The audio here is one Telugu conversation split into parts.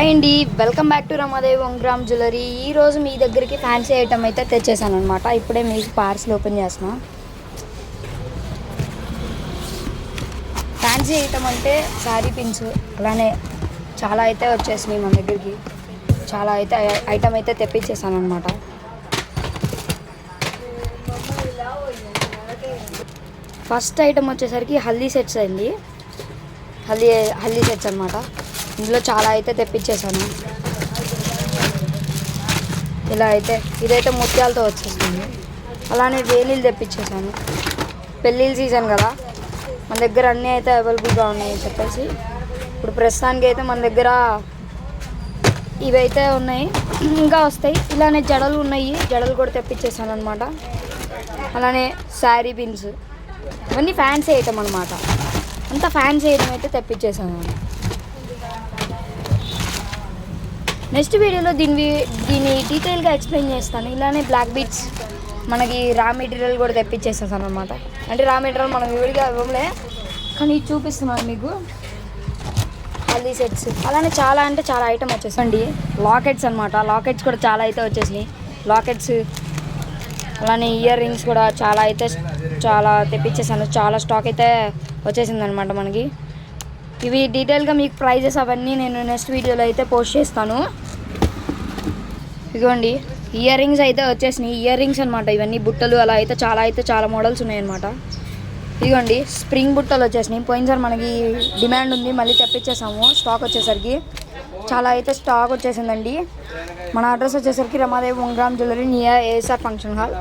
హాయ్ అండి, welcome back to Ramadevi one gram jewellery. ఈరోజు మీ దగ్గరికి ఫ్యాన్సీ ఐటమ్ అయితే తెచ్చేసాను అనమాట. ఇప్పుడే మీకు పార్సల్ ఓపెన్ చేస్తున్నా. ఫ్యాన్సీ ఐటమ్ అంటే శారీ పిన్స్ అలానే చాలా అయితే వచ్చేసినాయి మన దగ్గరికి. చాలా అయితే ఐటమ్ అయితే తెప్పించేసాను అనమాట. ఫస్ట్ ఐటమ్ వచ్చేసరికి హల్దీ సెట్స్ అయింది. హల్దీ సెట్స్ అనమాట. ఇందులో చాలా అయితే తెప్పించేసాను. ఇలా అయితే ఇదైతే ముత్యాలతో వచ్చేసింది. అలానే వేణీలు తెప్పించేసాను. పెళ్ళిళ్ళ సీజన్ కదా, మన దగ్గర అన్నీ అయితే అవైలబుల్గా ఉన్నాయని చెప్పేసి ఇప్పుడు ప్రస్తుతానికి అయితే మన దగ్గర ఇవైతే ఉన్నాయి, ఇంకా వస్తాయి. ఇలానే జడలు ఉన్నాయి, జడలు కూడా తెప్పించేసాను అనమాట. అలానే శారీ పిన్స్, ఇవన్నీ ఫ్యాన్సీ ఐటమ్ అనమాట. అంతా ఫ్యాన్సీ ఐటమ్ అయితే తెప్పించేసాను. నెక్స్ట్ వీడియోలో దీన్ని డీటెయిల్గా ఎక్స్ప్లెయిన్ చేస్తాను. ఇలానే బ్లాక్ బీట్స్ మనకి రా మెటీరియల్ కూడా తెప్పించేసేసాను అనమాట. అంటే రా మెటీరియల్ మనం విడిగా ఇవ్వలే, కానీ చూపిస్తున్నాను మీకు. హల్దీ సెట్స్ అలానే చాలా అంటే చాలా ఐటమ్ వచ్చేసండి. లాకెట్స్ అనమాట. లాకెట్స్ కూడా చాలా అయితే వచ్చేసినాయి. లాకెట్స్ అలానే ఇయర్ రింగ్స్ కూడా చాలా తెప్పించేసాను. చాలా స్టాక్ అయితే వచ్చేసింది అనమాట మనకి. ఇవి డీటెయిల్గా మీకు ప్రైజెస్ అవన్నీ నేను నెక్స్ట్ వీడియోలో అయితే పోస్ట్ చేస్తాను. ఇదిగోండి ఇయర్ రింగ్స్ అయితే వచ్చేసినాయి. ఇయర్ రింగ్స్ అనమాట. ఇవన్నీ బుట్టలు అలా అయితే చాలా మోడల్స్ ఉన్నాయన్నమాట. ఇదిగోండి స్ప్రింగ్ బుట్టలు వచ్చేసినాయి. పోయినసారి మనకి డిమాండ్ ఉంది, మళ్ళీ తెప్పించేసాము. స్టాక్ వచ్చేసరికి చాలా అయితే స్టాక్ వచ్చేసిందండి. మన అడ్రస్ వచ్చేసరికి Ramadevi one gram jewellery near ASR function hall.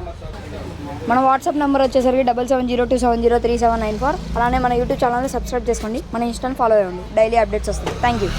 మన వాట్సాప్ నెంబర్ వచ్చేసరికి 7702703794. అలానే మన యూట్యూబ్ ఛానల్ని సబ్స్క్రైబ్ చేసుకోండి. మన ఇన్స్టాని ఫాలో అవ్వండి. డైలీ అప్డేట్స్ వస్తాయి. Thank you.